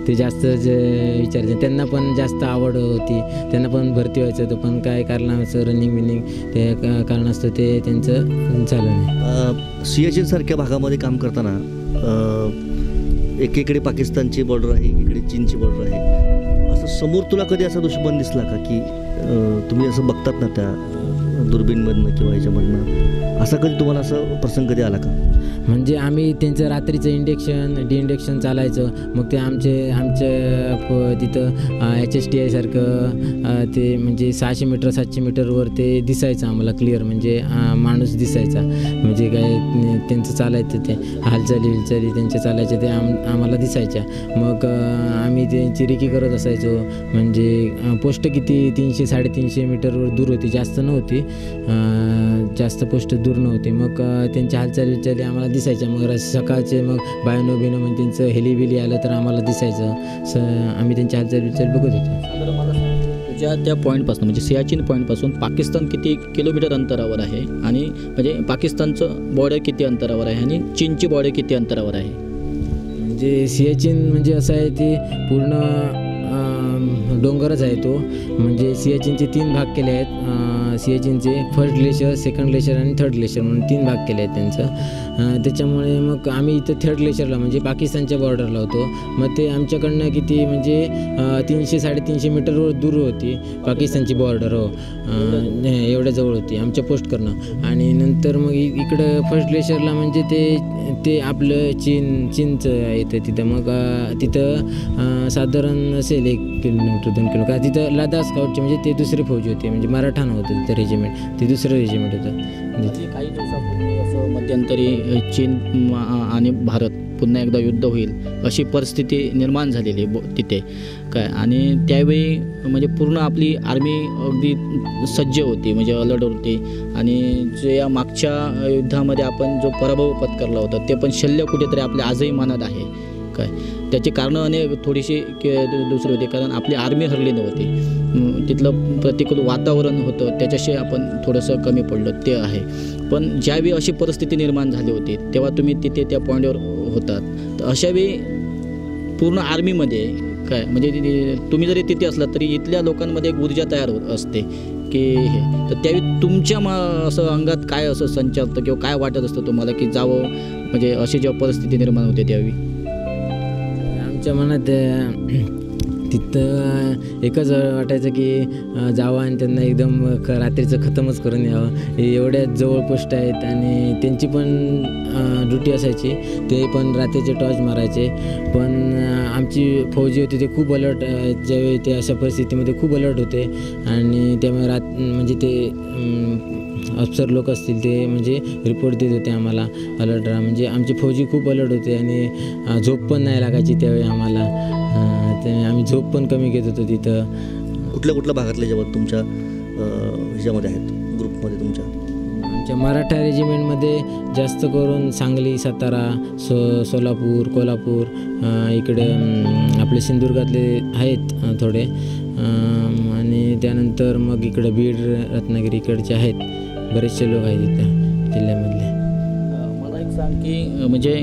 ते जास्त विचारायचे. त्यांना पण जास्त आवड होती, त्यांना पण भरती व्हायचं होतं, पण काय कारणाचं रनिंग ते कारण असतं ते त्यांचं झालं नाही. सियाचीनसारख्या भागामध्ये काम करताना एकीकडे पाकिस्तानची बॉर्डर आहे, एकीकडे चीनची बॉर्डर आहे, असं समोर तुला कधी असा दुश्मन दिसला का की तुम्ही असं बघतात ना त्या दुर्बीणमधनं किंवा याच्यामधनं, असा कधी तुम्हाला असं प्रसंग कधी आला का? म्हणजे आम्ही त्यांचं रात्रीचं डिंडेक्शन चालायचं, मग ते आमच्या तिथं HSTI सारखं ते म्हणजे 600 मीटर 700 मीटरवर ते दिसायचं आम्हाला क्लिअर, म्हणजे माणूस दिसायचा, म्हणजे काय त्यांचं चालायचं ते हालचाली त्यांच्या चालायच्या ते आम्हाला दिसायच्या. मग आम्ही त्यांची रेकी करत असायचो, म्हणजे पोस्ट किती 300-350 मीटरवर दूर होती, जास्त नव्हती, जास्त पोस्ट दूर नव्हती. मग त्यांच्या हालचाली आम्हाला दिसायच्या. मग सकाळचे मग बायनो म्हणजे त्यांचं हेलिबिली आलं तर आम्हाला दिसायचं, आम्ही त्यांच्या हालचाल बघत होतो. तुझ्या त्या पॉईंटपासून म्हणजे सियाचीन पॉईंटपासून पाकिस्तान किती किलोमीटर अंतरावर आहे, आणि म्हणजे पाकिस्तानचं बॉर्डर किती अंतरावर आहे आणि चीनची बॉर्डर किती अंतरावर आहे? म्हणजे सियाचीन म्हणजे असं आहे ते पूर्ण डोंगरच आहे तो. म्हणजे सियाचीनचे 3 भाग केले आहेत. सियाचीनचे फर्स्ट ग्लेशियर, सेकंड ग्लेशियर आणि थर्ड ग्लेशियर म्हणून 3 भाग केले आहेत त्यांचं. त्याच्यामुळे मग आम्ही इथं थर्ड ग्लेशियरला म्हणजे पाकिस्तानच्या बॉर्डरला होतो. मग ते आमच्याकडनं किती म्हणजे 300-350 मीटरवर दूर होती पाकिस्तानची बॉर्डर. हो, एवढ्या जवळ होती आमच्या पोस्टकडनं. आणि नंतर मग इकडं फर्स्ट ग्लेशियरला म्हणजे ते आपलं चीनचं येतं तिथं. मग तिथं साधारण असेल 1 किलोमीटर 2 किलोमीटर, का तिथं लडाख स्काउटचे म्हणजे ते दुसरे फौजी होते, म्हणजे मराठा नव्हतं तिथं रेजिमेंट, ते दुसरं रेजिमेंट होतं. काही दिवसापूर्वी असं मध्यंतरी चीन आणि भारत पुन्हा एकदा युद्ध होईल अशी परिस्थिती निर्माण झालेली तिथे काय. आणि त्यावेळी म्हणजे पूर्ण आपली आर्मी अगदी सज्ज होती, म्हणजे अलर्ट होती. आणि जे या मागच्या युद्धामध्ये आपण जो पराभव पत्करला होता ते पण शल्य कुठेतरी आपल्या आजही मनात आहे काय. त्याची कारणं अनेक थोडीशी दुसरी होती, कारण आपली आर्मी हरली नव्हती, तिथलं प्रतिकूल वातावरण होतं, त्याच्याशी आपण थोडंसं कमी पडलो ते आहे. पण ज्यावेळी अशी परिस्थिती निर्माण झाली होती तेव्हा तुम्ही तिथे त्या पॉईंटवर होतात, तर अशावेळी पूर्ण आर्मीमध्ये काय म्हणजे तुम्ही जरी तिथे असलात तरी इथल्या लोकांमध्ये एक ऊर्जा तयार होत असते की हे, तर त्यावेळी तुमच्या असं अंगात काय असं संचारतं किंवा काय वाटत असतं तुम्हाला की जावं, म्हणजे अशी जेव्हा परिस्थिती निर्माण होते त्यावेळी? आमच्या मनात तिथं एकच वाटायचं की जावं आणि त्यांना एकदम रात्रीचं खतमच करून यावं. एवढ्या जवळ पोस्ट आहेत आणि त्यांची पण ड्युटी असायची, ते पण रात्रीचे टॉर्च मारायचे. पण आमची फौजी होती ते खूप अलर्ट, ज्यावेळी ते अशा परिस्थितीमध्ये खूप अलर्ट होते. आणि त्यामुळे म्हणजे ते अफसर लोक असतील ते म्हणजे रिपोर्ट देत होते आम्हाला अलर्ट राहा, म्हणजे आमची फौजी खूप अलर्ट होते. आणि झोप पण नाही लागायची त्यावेळी आम्हाला, ते आम्ही झोप पण कमी घेत होतो तिथं. कुठल्या भागातले जेव्हा तुमच्या ह्याच्यामध्ये आहेत ग्रुपमध्ये तुमच्या? आमच्या मराठा रेजिमेंटमध्ये जास्त करून सांगली, सातारा, सोलापूर, कोल्हापूर, इकडे आपले सिंधुदुर्गातले आहेत थोडे. आणि त्यानंतर मग इकडं बीड, रत्नागिरी इकडचे आहेत, बरेचसे लोक आहेत इथं जिल्ह्यामधले. मला एक सांग की म्हणजे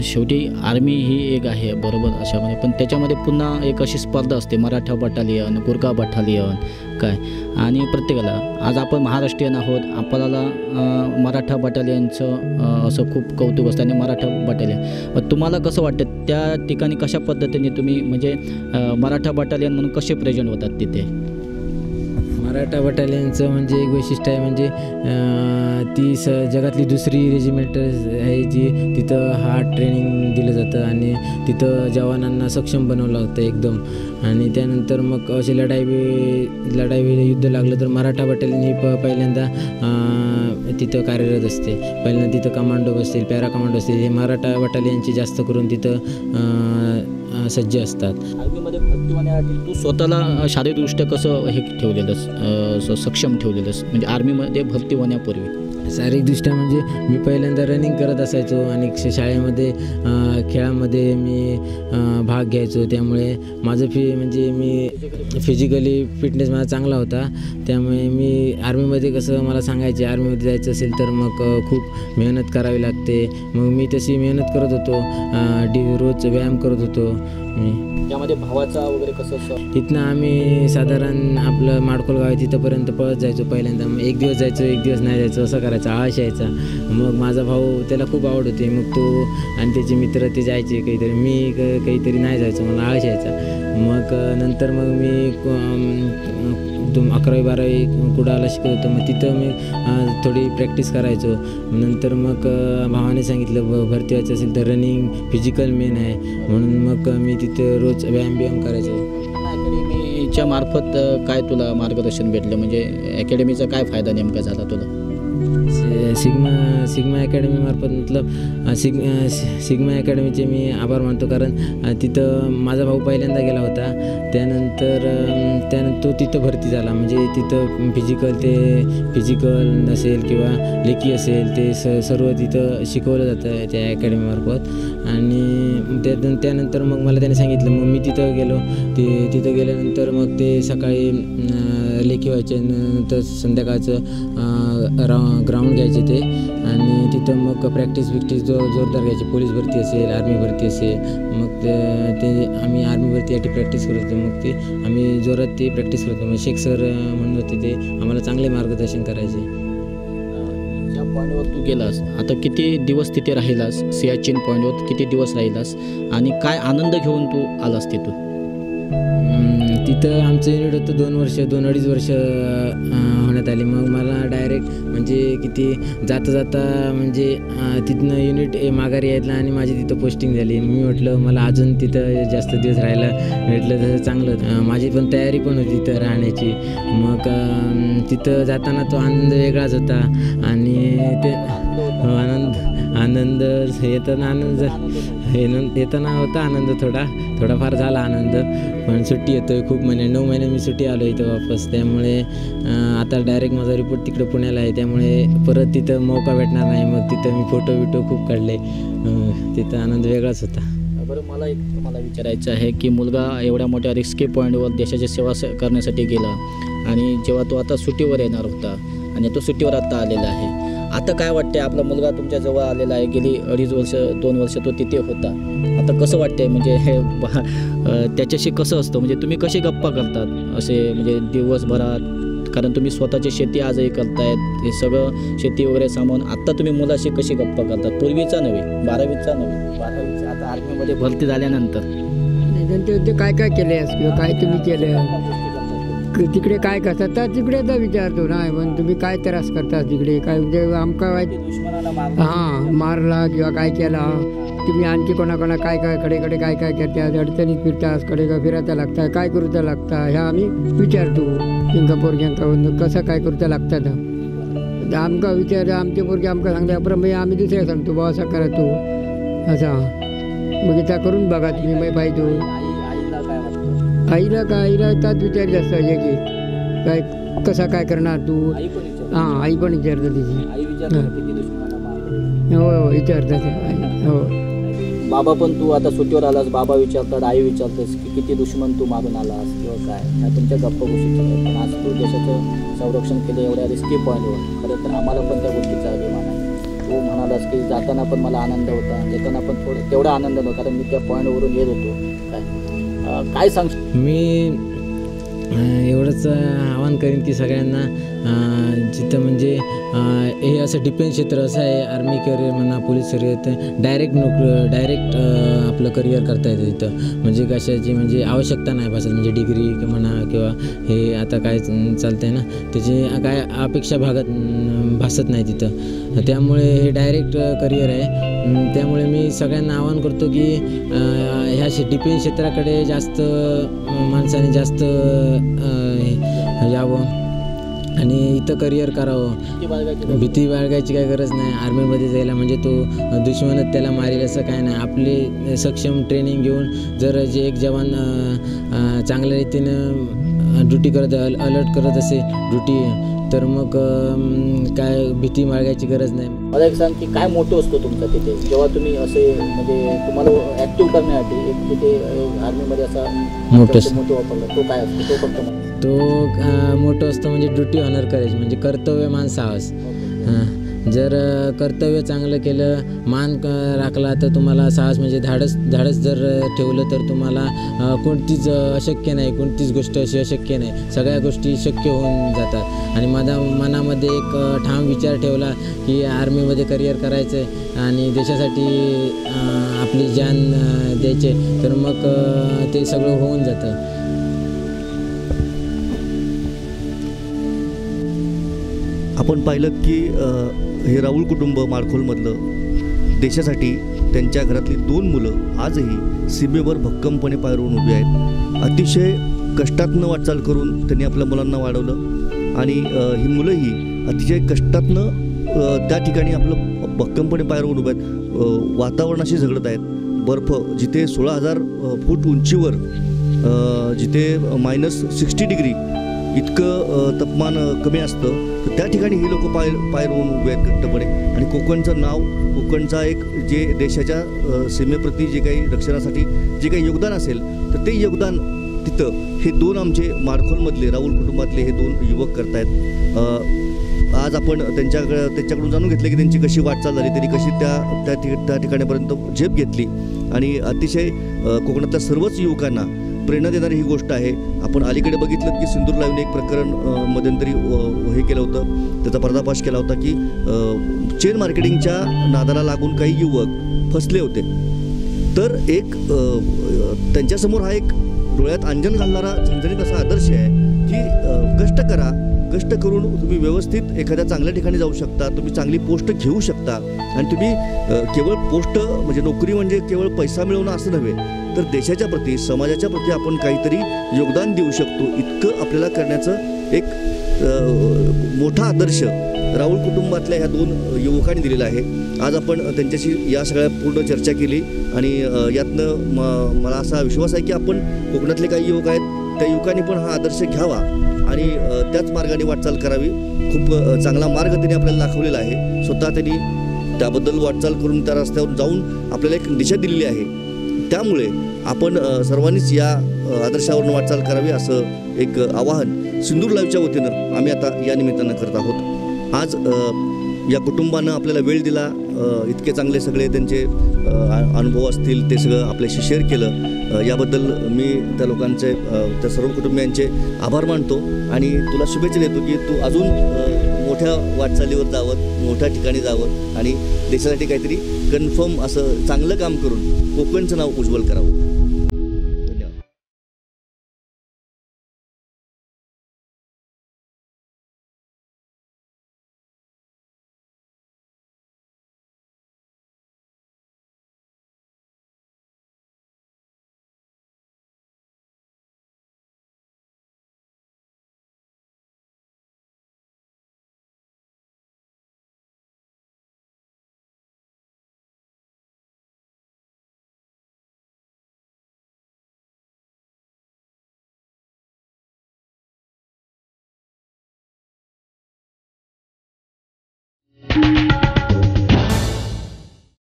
शेवटी आर्मी ही एक आहे बरोबर अशामध्ये, पण त्याच्यामध्ये पुन्हा एक अशी स्पर्धा असते, मराठा बटालियन, गुरखा बटालियन काय. आणि प्रत्येकाला आज आपण महाराष्ट्रीयन आहोत, आपल्याला मराठा बटालियनचं असं खूप कौतुक असतं आणि मराठा बटालियन. तुम्हाला कसं वाटतं त्या ठिकाणी कशा पद्धतीने तुम्ही म्हणजे मराठा बटालियन म्हणून कसे प्रेझेंट होतात तिथे? मराठा बटालियनचं म्हणजे एक वैशिष्ट्य आहे, म्हणजे ती जगातली दुसरी रेजिमेंट आहे जी तिथं हार्ड ट्रेनिंग दिलं जातं आणि तिथं जवानांना सक्षम बनवलं जातं एकदम. आणि त्यानंतर मग असे लढाई युद्ध लागलं तर मराठा बटालियन ही पहिल्यांदा तिथं कार्यरत असते. पहिल्यांदा तिथं कमांडो असतील, पॅरा कमांडो असतील, हे मराठा बटालियनचे जास्त करून तिथं सज्ज असतात. आर्मीमध्ये भरती होण्यासाठी तू स्वतःला शारीरिकदृष्ट्या कसं हे ठेवलेलंस, सक्षम ठेवलेलंस म्हणजे आर्मीमध्ये भरती होण्यापूर्वी? शारीरिकदृष्ट्या म्हणजे मी पहिल्यांदा रनिंग करत असायचो आणि शाळेमध्ये खेळामध्ये मी भाग घ्यायचो, त्यामुळे माझं म्हणजे मी फिजिकली फिटनेस माझा चांगला होता. त्यामुळे मी आर्मीमध्ये कसं मला सांगायचे आर्मीमध्ये जायचं असेल तर मग खूप मेहनत करावी लागते. मग मी तशी मेहनत करत होतो, रोज व्यायाम करत होतो. मी. त्यामध्ये भावाचा वगैरे कसं तिथनं आम्ही साधारण आपलं माडकोल गाव आहे तिथंपर्यंत पळत जायचो पहिल्यांदा. मग एक दिवस जायचो एक दिवस नाही जायचो असं करायचं, आळस यायचा. मग माझा भाऊ त्याला खूप आवड होती, मग तो आणि त्याचे मित्र ते जायचे काहीतरी, मी काहीतरी नाही जायचो, मला आळस यायचा. मग नंतर मग मी 11वी-12वी कुडाळला शिकत होतो. मग तिथं मी थोडी प्रॅक्टिस करायचो. नंतर मग भावाने सांगितलं भरती व्हायचं असेल तर रनिंग फिजिकल मेन आहे, म्हणून मग मी तिथं रोज व्यायाम करायचो. अकॅडमीच्या मार्फत काय तुला मार्गदर्शन भेटलं, म्हणजे अकॅडमीचा काय फायदा नेमका झाला तुला? सिग्मा अकॅडमीमार्फत मतलब सिग्मा अकॅडमीचे मी आभार मानतो, कारण तिथं माझा भाऊ पहिल्यांदा गेला होता. त्यानंतर तो तिथं भरती झाला. म्हणजे तिथं फिजिकल असेल किंवा लेखी असेल ते सर्व तिथं शिकवलं जातं त्या अकॅडमीमार्फत. आणि त्यानंतर मग मला त्याने सांगितलं, मग मी तिथं गेलो. तिथं गेल्यानंतर मग ते सकाळी लेखी व्हायचे, नंतर संध्याकाळचं ग्राउंड घ्यायचे ते, आणि तिथं मग प्रॅक्टिस जोरदार घ्यायची. पोलीस भरती असेल, आर्मी भरती असेल, मग ते आम्ही आर्मी भरतीसाठी प्रॅक्टिस करत होतो. मग ते आम्ही जोरात ते प्रॅक्टिस करतो. मग शेख सर म्हणून होते, ते आम्हाला चांगले मार्गदर्शन करायचे. ज्या पॉईंटवर तू गेलास, आता किती दिवस तिथे राहिलास? सियाचीन पॉईंटवर किती दिवस राहिलास आणि काय आनंद घेऊन तू आलास तिथून? तिथं आमचं युनिट होतं 2-2.5 वर्ष होण्यात आली. मग मला डायरेक्ट म्हणजे किती जाता म्हणजे तिथनं युनिट माघारी यायला आणि माझी तिथं पोस्टिंग झाली. मी म्हटलं मला अजून तिथं जास्त दिवस राहायला भेटलं तर चांगलं. माझी पण तयारी पण होती तिथं राहण्याची. मग तिथं जाताना तो आनंद वेगळाच होता. आणि ते आनंद येताना होता आनंद, थोडाफार झाला आनंद. पण सुट्टी येतोय खूप महिने, 9 महिने मी सुट्टी आलो इथं वापस. त्यामुळे आता डायरेक्ट माझा रिपोर्ट तिकडे पुण्याला आहे, त्यामुळे परत तिथं मौका भेटणार नाही. मग तिथं मी फोटो खूप काढले. तिथं आनंद वेगळाच होता. बरं, मला एक तुम्हाला विचारायचं आहे की मुलगा एवढ्या मोठ्या रिस्की पॉईंटवर देशाची सेवा करण्यासाठी गेला, आणि जेव्हा तो आता सुट्टीवर येणार होता आणि तो सुट्टीवर आता आलेला आहे, आता काय वाटते? आपला मुलगा तुमच्या जवळ आलेला आहे, गेली 2.5 वर्ष तो तिथे होता. आता कसं वाटते, म्हणजे त्याच्याशी कसं असतं, म्हणजे तुम्ही कशी गप्पा करतात असे म्हणजे दिवसभरात? कारण तुम्ही स्वतःची शेती आजही करतायत, हे सगळं शेती वगैरे सामावून आत्ता तुम्ही मुलाशी कशी गप्पा करतात? पूर्वीचा नव्हे, 12वीचा आता आर्मीमध्ये भरती झाल्यानंतर ते काय केलं आहेस किंवा काय तुम्ही केलं, तिकडे काय करतात तर तिकडे तर विचारतो ना. पण तुम्ही काय त्रास करता तिकडे, काय म्हणजे आमका मारला किंवा काय केला, तुम्ही आणखी कोणाकोणा काय कडेकडे काय करतात, अडचणीत फिरतास, कडे फिरायला लागता, काय करूचा लागता, ह्या आम्ही विचारतो. तिंका पोरग्यांका कसं काय करूचा लागतात आमका विचार. आमचे पोरगे आमका सांगता, पण आम्ही दुसऱ्या सांगतो बा असा करा तू असा, मग त्या करून बघा तुम्ही. मग पाहिजे आईला त्याच विचार जास्त आहे की काय कसा काय करणार तू. आई पण विचारतात तिची. हो विचारतात. हो बाबा पण तू आता सुट्टीवर आलास, बाबा विचारतात, आई विचारतेस की किती दुश्मन तू मारून आलास किंवा काय, ह्या तुमच्या गप्पा गोष्टी. पण आज तू देशाचं संरक्षण केलं एवढ्या रिस्की पॉईंटवर. खरं तर आम्हाला पण त्या गोष्टीचा अभिमान आहे. तू म्हणालास की जाताना पण मला आनंद होता, येताना पण तेवढा आनंद नव्हता, कारण मी त्या पॉईंटवरून येत होतो. काय सांग? मी एवढंच आवाहन करीन की सगळ्यांना जिथं म्हणजे हे असं डिफेन्स क्षेत्र असं आहे, आर्मी करिअर म्हणा, पोलीस करिअर, डायरेक्ट आपलं करिअर करता येतं तिथं. म्हणजे कशाची म्हणजे आवश्यकता नाही भासत, म्हणजे डिग्री म्हणा किंवा हे आता काय चालतं आहे ना, त्याची काय अपेक्षा भासत नाही तिथं. त्यामुळे हे डायरेक्ट करिअर आहे. त्यामुळे मी सगळ्यांना आवाहन करतो की ह्या डिफेन्स क्षेत्राकडे जास्त माणसाने जास्त यावं आणि इथं करिअर करावं. भीती बाळगायची काही गरज नाही. आर्मीमध्ये जायला म्हणजे तो दुश्मनच त्याला मारेल असं काय नाही. आपले सक्षम ट्रेनिंग घेऊन जर जे एक जवान चांगल्या रीतीनं ड्युटी करत अलर्ट करत असे ड्युटी, तर मग काय भीती बाळगायची गरज नाही. मला एक सांग की काय मोठं असतो तुमचं तिथे, जेव्हा तुम्ही असे म्हणजे तुम्हाला ॲक्टिव्ह करण्यासाठी एक तिथे आर्मीमध्ये असा मोठं वापरला, तो काय असतो? तो फक्त तो मोठं असतं म्हणजे ड्युटी ऑनर करेज, म्हणजे कर्तव्यमान साहस. जर कर्तव्य चांगलं केलं, मान राखला तर तुम्हाला साहस म्हणजे धाडस जर ठेवलं तर तुम्हाला कोणतीच अशक्य नाही, कोणतीच गोष्ट अशी अशक्य नाही, सगळ्या गोष्टी शक्य होऊन जातात. आणि मनामध्ये एक ठाम विचार ठेवला की आर्मीमध्ये करिअर करायचं आहे आणि देशासाठी आपली जान द्यायचे, तर मग ते सगळं होऊन जातं. आपण पाहिलं की हे राऊळ कुटुंब माडखोलमधलं देशासाठी त्यांच्या घरातली 2 मुलं आजही सीमेवर भक्कमपणे पाय रोवून उभी आहेत. अतिशय कष्टातनं वाटचाल करून त्यांनी आपल्या मुलांना वाढवलं आणि ही मुलंही अतिशय कष्टातनं त्या ठिकाणी आपलं भक्कमपणे पाय रोवून उभे आहेत. वातावरणाशी झगडत आहेत. बर्फ जिथे 16,000 फूट उंचीवर जिथे -60 डिग्री इतकं तापमान कमी असतं, तर त्या ठिकाणी ही लोक पाय रोवून उभे आहेत घट्टपणे. आणि कोकणचं नाव, कोकणचा एक जे देशाच्या सीमेप्रती जे काही रक्षणासाठी जे काही योगदान असेल, तर ते योगदान तिथं हे 2 आमचे माडखोलमधले राऊळ कुटुंबातले हे 2 युवक करतायत. आज आपण त्यांच्याकडून जाणून घेतले की त्यांची कशी वाटचाल झाली, त्यांनी कशी त्या ठिकाणापर्यंत झेप घेतली. आणि अतिशय कोकणातल्या सर्वच युवकांना प्रेरणा देणारी ही गोष्ट आहे. आपण अलीकडे बघितलं की सिंधूर लाईव्हने एक प्रकरण मध्यंतरी हे केलं होतं, त्याचा पर्दाफाश केला होता की चेन मार्केटिंगच्या नादाला लागून काही युवक फसले होते. तर एक त्यांच्यासमोर हा एक डोळ्यात अंजन घालणारा झणझणीत असा आदर्श आहे की कष्ट करा, कष्ट करून तुम्ही व्यवस्थित एखाद्या चांगल्या ठिकाणी जाऊ शकता, तुम्ही चांगली पोस्ट घेऊ शकता. आणि तुम्ही केवळ पोस्ट म्हणजे नोकरी म्हणजे केवळ पैसा मिळवणं असं नव्हे, तर देशाच्या प्रती, समाजाच्या प्रती आपण काहीतरी योगदान देऊ शकतो, इतकं आपल्याला करण्याचं एक मोठा आदर्श राऊळ कुटुंबातल्या ह्या 2 युवकांनी दिलेला आहे. आज आपण त्यांच्याशी या सगळ्या पूर्ण चर्चा केली आणि यातनं मला असा विश्वास आहे की आपण कोकणातले काही युवक आहेत, त्या युवकांनी पण हा आदर्श घ्यावा आणि त्याच मार्गाने वाटचाल करावी. खूप चांगला मार्ग त्यांनी आपल्याला दाखवलेला आहे. स्वतः त्यांनी त्याबद्दल वाटचाल करून त्या रस्त्यावर जाऊन आपल्याला एक दिशा दिलेली आहे. त्यामुळे आपण सर्वांनीच या आदर्शावरून वाटचाल करावी असं एक आवाहन सिंधूर लाईव्हच्या वतीनं आम्ही आता या निमित्तानं करत आहोत. आज या कुटुंबानं आपल्याला वेळ दिला, इतके चांगले सगळे त्यांचे अनुभव असतील ते सगळं आपल्याशी शेअर केलं, याबद्दल मी त्या लोकांचे, त्या सर्व कुटुंबियांचे आभार मानतो आणि तुला शुभेच्छा देतो की तू अजून मोठ्या वाटचालीवर जावं, मोठ्या ठिकाणी जावं आणि देशासाठी काहीतरी कन्फर्म असं चांगलं काम करून कोकणचं नाव उज्ज्वल करावं.